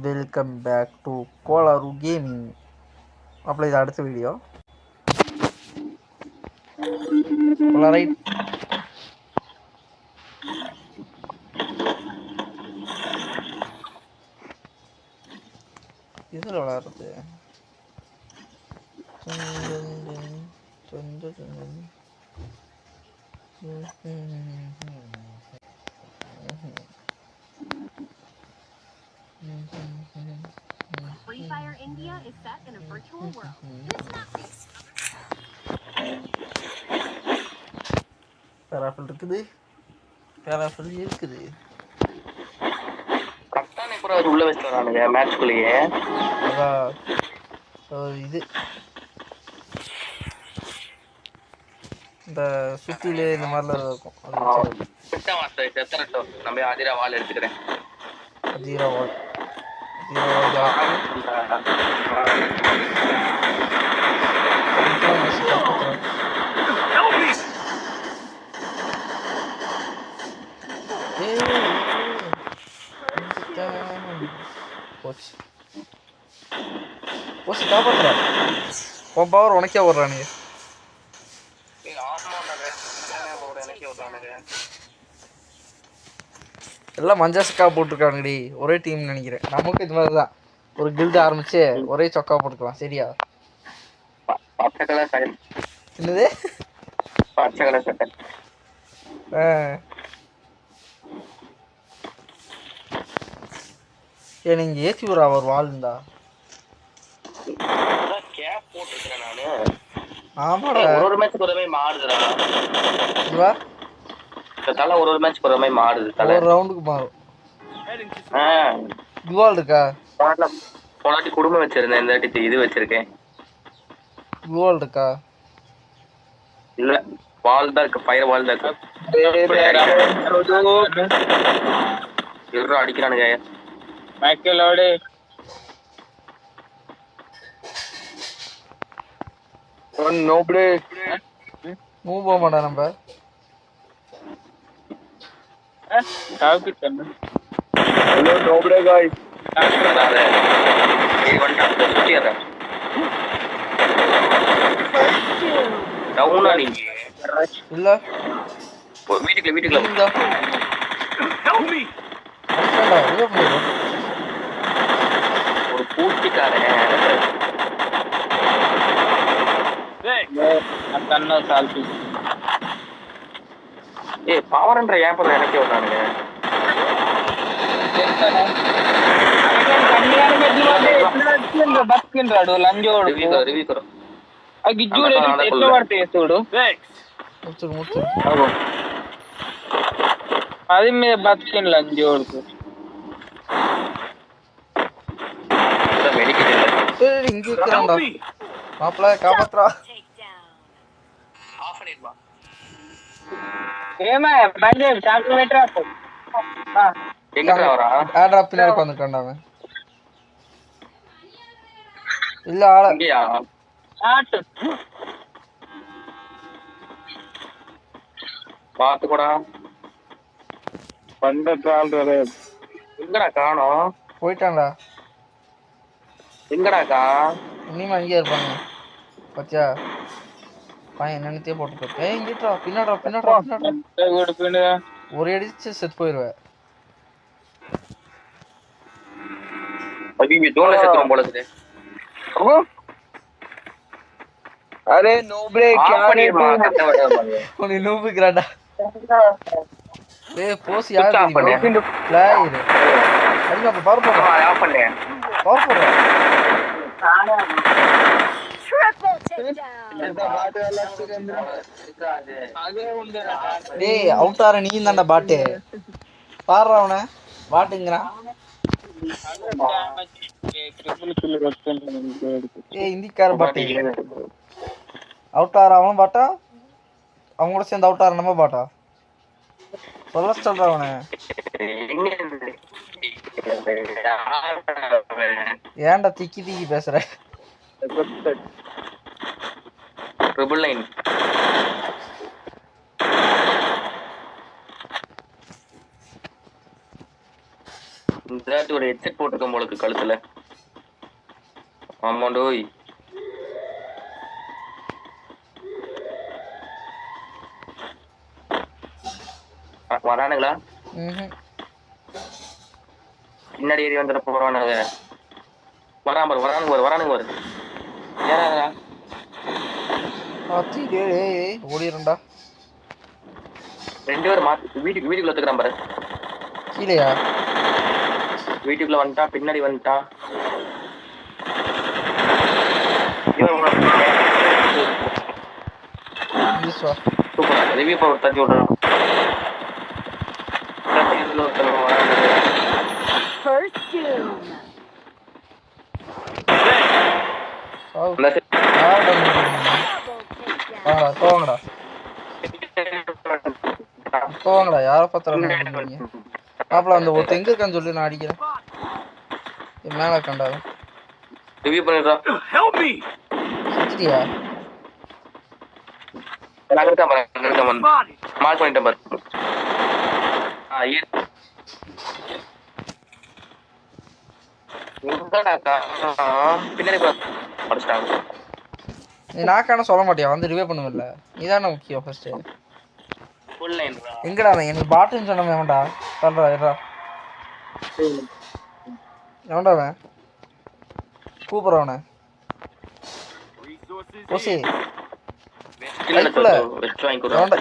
Welcome back to Kolaru gaming. அப்போ இது அடுத்த வீடியோ ரைட். இதில் விளாட்றது Free Fire India is set in a virtual world. It's not பேராஃபில் இருக்குது, பேராஃபில் இருக்குது. கரெக்டான கூட அவர் உள்ள வச்சுட்டு வரானுங்க மேட்ச்குள்ளேயே. அதான் இது இந்த சுத்திலே இந்த மாதிரிலாம் இருக்கும். நம்ம ஆதிரா வால் எடுத்துக்கிறேன். அதீரா வால் போச்சு காப்பாற்றுறா. உன் பவர் உனக்கே ஓடுறானுங்க. எல்லாம் மஞ்சள் சொக்கா போட்டிருக்கானுங்கடி. ஒரே டீம் நினைக்கிறேன். நமக்கு இது மாதிரி தான் ஒரு கில்டு ஆரம்பிச்சு ஒரே சொக்கா போட்டுக்கலாம். சரியா? என்னது ஏ நீங்க ஏசி ஒரு அவர் வாழ் இருந்தா ஆமாடா. ஒரு மேட்ச் ஒருமே மாறுதுடா. இதுவா தலை ஒரு மேட்ச் ஒருமே மாறுது. தலை ஒரு ரவுண்டுக்கு மாறும். குவால் இருக்கா? போனாட்டி குடும்பம் வச்சிருந்தேன், இந்த வாட்டி இது வச்சிருக்கேன். குவால் இருக்கா? இல்ல, வால் தான் இருக்கு. ஃபயர் வால் தான் இருக்கு. இவரும் அடிக்கிறானுங்க. மேக்கலோடு நோப்ளே மூவ் போக மாட்டா நம்ம. ஹலோ நோப்ளே गाइस ये वंटा குட்டியற டவுனா நீங்க இல்ல வீட்டுக்குள்ள இந்தா ஹெல்ப் மீ அடடா ஏய் போடு ஒரு பூட்டிக்காரன். அத்தன்ன சால்பி ஏய் பவர்ன்ற ஏப்பற எனக்கே வந்தானுங்க. రివ్యూ करो గిజ్జుడు ఎట్లా పడతాయి చూడు. అది మీద బతికిండు లంజోడుకు. இங்க இருக்கறான்டா. மாப்ள காப்பாத்துறா. ஆஃப் பண்ணிடுமா. ஏமா பஞ்சே டாக்டர் வெட்றா போ. எங்கடா வரா? ஆடா பின்னாடி உட்கார்ந்துட்டான்டா அவன். இல்ல ஆள இங்கயா? ஆட்டு. பாத்துக்கடா. பண்ட கால்றே. எங்கடா காணோம்? போயிட்டான்டா. எங்கடாக்கா? இனிமே அங்கேயே இருப்பாங்க. பச்சா பையன் என்னன்னே போட்டு போய். ஏய் இங்கடா பின்னாடா. ஓடு பின்னடா. ஒரே அடிச்சு செத்து போயிடுவேன். अभी जोर से तुम बोल रहे थे. अरे नोबले क्या रे उन्हें नोबी कराडा. ए पोस यार दी प्लेयर अरे आप पावर போடுறா. ஆஃப் பண்ணேன். पावर போடுறா. triple takedown. டேய் அவுட் ஆற நீ தான்டா பாட். பாறா அவன பாட்டுங்கறான். ஏய் இந்திக்கார பாட்டு. அவுட் ஆற அவன் பாட்டா? அவங்க கூட சேர்ந்து அவுட் ஆற நம்ம பாட்டா? சொல்றா அவன. ஏன்டா திக்கி பேசுற? ட்ரிபிள் லைன் இந்த ஒரு ஹெட்செட் போட்டுருக்கோம் உங்களுக்கு கழுத்துல. ஆமாண்டோய். வரானுங்களா? பின்னாடி ஏறி வந்துட போறானுங்க. வரானுங்க. ஏறாதா? ஓடிடும்டா. 2 பேர் வீட்டுக்குள்ள ஒத்துக்கிறான் பாரு. கீழயா? வீட்டுக்குள்ள வந்துட்டான், பின்னாடி வந்துட்டான். சூப்பர். ரிவ்யூ பவர் தட்டி விடுறான். First doom. போங்கடா, யார பத்திரம் மாப்பிள. அந்த ஒருத்த எங்க இருக்கான்னு சொல்லி நான் அடிக்கிறேன். மேல கண்டாது. ரிவ்யூ பண்ணிடுறா. செத்துட்டியா? மார்க் பண்ணிட்டேன் பாரு. பின்னாடி படிச்சிட்டாங்க. நீ நாக்கான சொல்ல மாட்டியா? வந்து ரிவே பண்ணுவல. இதான முக்கியம். ஃபர்ஸ்ட் எங்கடா எனக்கு பாட்டுன்னு சொன்னவன் எவன்டா? சொல்றா இருடா. எவன்டா அவன்? கூப்பிடுறவன ஓசி.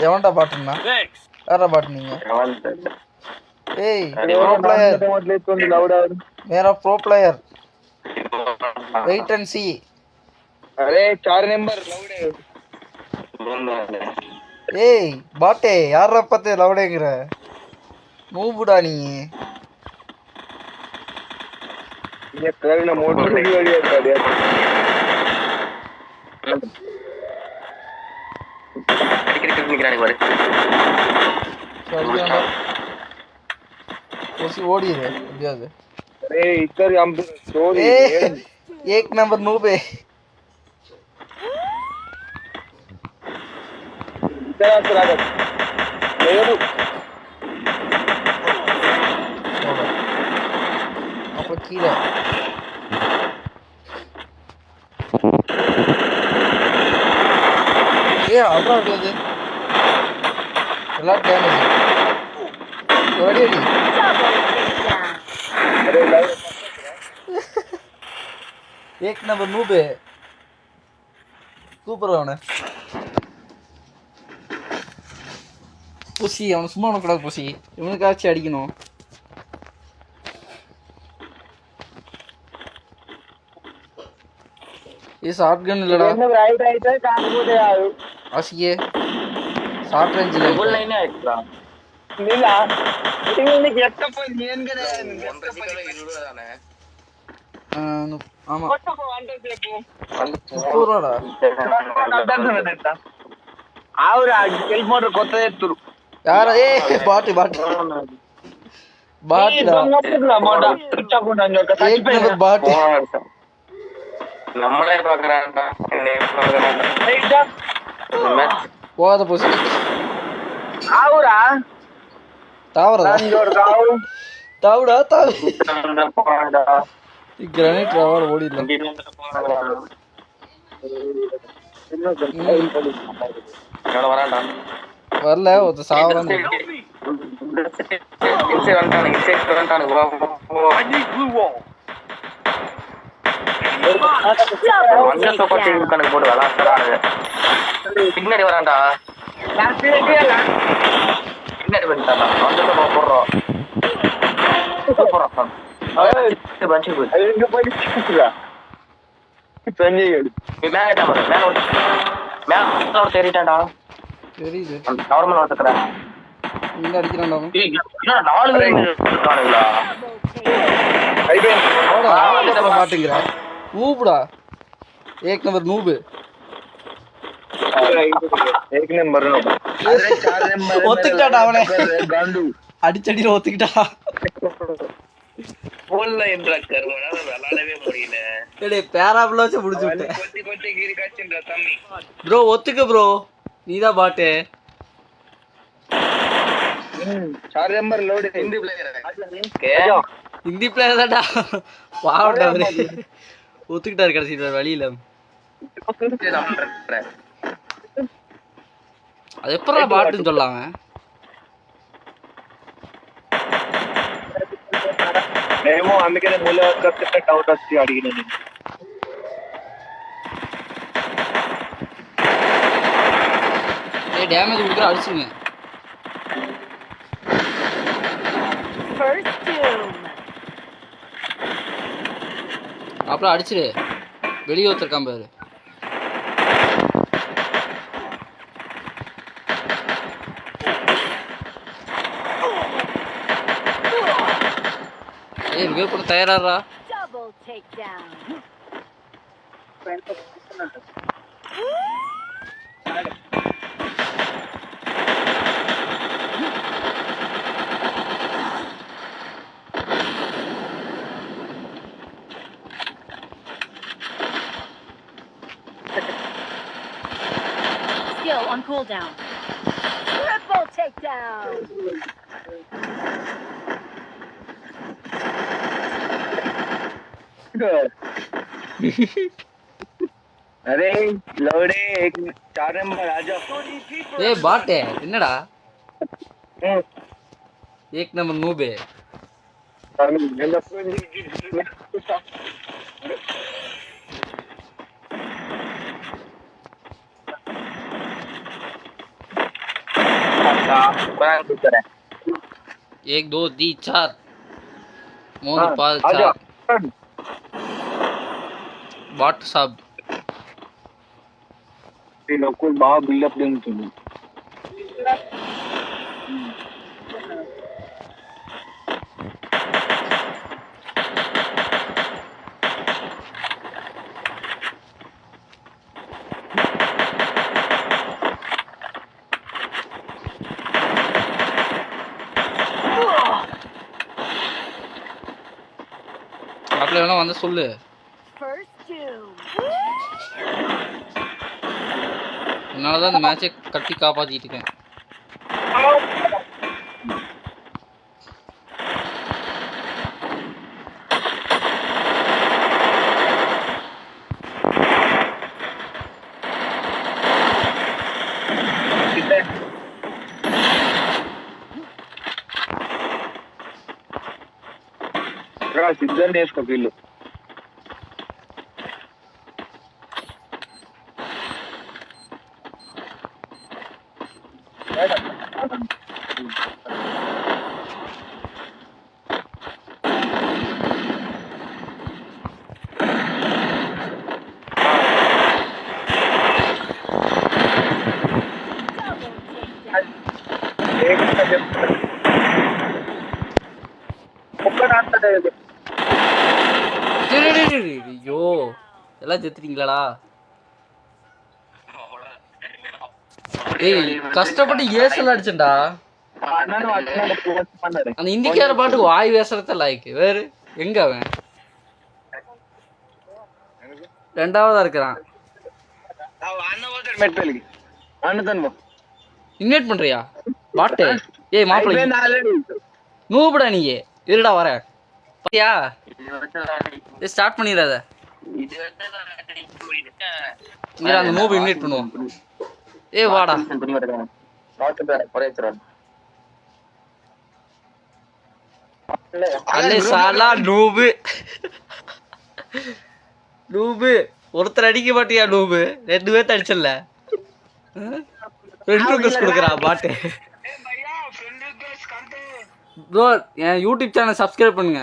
எவன்டா பாட்டுன்னா? யாரா பாட்டு நீங்க? ஏய் ப்ரோ பிளேயர். मेरा प्रो प्लेयर. वेट एंड सी. अरे 4 नंबर लाउड है. ஏய் பாட்டே யாரா பத்தே லவுடேங்கற? மூபுடா நீ. ये करना मोटर भी वाली है यार. கிரிக்கெட் நிக்கறானே பாரு. சரியாடா. ஓசி ஓடியே முடியாது. अरे इधर हम स्टोरी एक नंबर नूब है. इधर आ रहा है. அப்ப கீழ அப்புறம் அப்படியாது எல்லாம் டேமேஜ். ஓடி एक नंबर नूब है. சூப்பர். அவனை புசி. அவனை சும்மா கூடாது புசி. இவனுக்காச்சும் அடிக்கணும். ये शॉट गन இல்லடா. என்ன ரைட் ரைட் காண போதே ஆயு. ஆசியே ஷார்ட் ரேஞ்ச் இல்ல. டபுள் லைனே ஆயிடுடா. இல்ல. இன்னைக்கு எட்ட போய் நீங்கற தானே. ஆமா. கொட்ட போ வாண்டே போ. பூராடா. ஆவுரா ஹெல்ப் மோட்டர் கொத்ததே துரு. யாரா? பாட்டு பாட்டுடா. மோடா சுவிட்ச் ஆஃப் பண்ணாங்க. एक नंबर பாட்டு. நம்மளே பார்க்கறான்டா. என்னைய பார்க்கறான்டா. ரைட்டா போகாத புசி. ஆவுரா தாவறடா. நான் தாவு தாவுடா தாவு. போறான்டா. Granite rover ஓடிடல. எவ்வளவு வரான்டா? வரல ஒருத்த சாவறான். இன்சைட் வந்துட்டானு. போட்டு விளாடுறாங்க. பின்னாடி வரான்டா. பின்னாடி வந்துட்டான்டா. போடுறோம். எங்க போய் தேறிட்டான்டா. தெரியுது. நார்மல் வந்துக்கிறேன். இங்க அடிக்கிறான்டா அவன். 4 பேர் இருக்கானுங்களா? மாட்டுங்கிற நூபுடா. एक नंबर नूब. एक नंबर नो. अरे 4 नंबर ஒத்துக்கிட்டாடா அவனே. गांडू அடிச்சடில ஒத்துக்கிட்டா. போல்ல என்றா கர்மனால விளையாடவே முடியல. டேய் பேராப்ல வச்சு முடிச்சு விட்டேன். கொத்தி கொத்தி கீரி காச்சின்றா தம்பி. ப்ரோ ஒத்துக்க ப்ரோ. நீதான் பாட்டு. 4 नंबर लोड हिंदी प्लेयर है. ஹிந்தி பிளேயர் தான்டா பாவண்டா அவரு ஒத்துக்கிட்டாரு கடைசியில் வழியில. அது எப்படா பாட்டுன்னு சொல்லாம మేము అందుకనే మూల కప్తే డౌట్ వచ్చి అడిగిన నేను. ஏய் டேமேஜ் கொடுக்குற அடிச்சுங்க. First doom. அப்புறம் அடிச்சிடு. வெளியே ஒருத்தருக்கான் பாரு. ஏய் ரிவே பண்ண தயாராடா. Double takedown. Skill on cooldown. Triple takedown. अरे लौड़े एक 4 नंबर आ जाओ. ஏய் பாட்டே என்னடா ஏக் நம்பர் நூபே. एक दो तीन चार மூணு பால் சார் பாட் சாப் ये लोग को बाहर बिल्डअप देने चाहिए. அப்பல வேணா வந்து சொல்லு. First doom. உன்னால தான் இந்த மேட்சை கட்டி காப்பாத்திட்டு இருக்கேன். सिद्धन ने इसको किल ஐயோ எல்லாம் செத்துட்டீங்களாடா. ஏய் கஷ்டப்பட்டு ஏசல் அடிச்சேன்டா. அந்த இந்திக்கார பாட்டுக்கு வாய் பேசுறத லைக் வேறு எங்க அவன் ரெண்டாவதா இருக்கிறான். இன்வைட் பண்றியா பாட்டு? ஏய் மாப்பிள்ளை நூபுடா நீ இருடா வர பாத்தியா ஸ்டார்ட் பண்ணிடாத. இங்க அந்த மூவ் இன்வைட் பண்ணுவோம். ஏய் வாடா அல்லே சாலா நூபு நூபு ஒருத்தர் அடிக்க மாட்டியா நூபு? 2 பேர்த்த அடிச்சல 2 ரிக்வெஸ்ட் கொடுக்குறா பாட்டு. ப்ரோ என் யூடியூப் சேனல் சப்ஸ்கிரைப் பண்ணுங்க.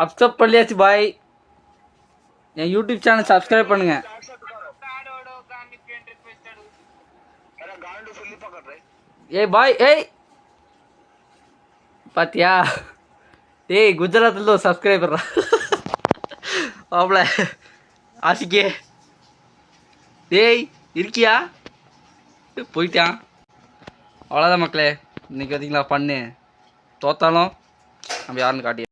சப்ஸ்கிரைப் பண்ணியாச்சு பாய். என் யூடியூப் சேனல் சப்ஸ்கிரைப் பண்ணுங்க. ஏய் பாய் ஏய் பாத்தியா? டேய் குஜராத்ல ஒரு சப்ஸ்கிரைபர்ரா ஆப்ல ஆசிக்கே. டேய் இருக்கியா? போயிட்டான். அவ்வளோதான் மக்களே, இன்னைக்கு பார்த்தீங்களா பண்ணு. தோத்தாலும் நம்ம யாருன்னு காட்டி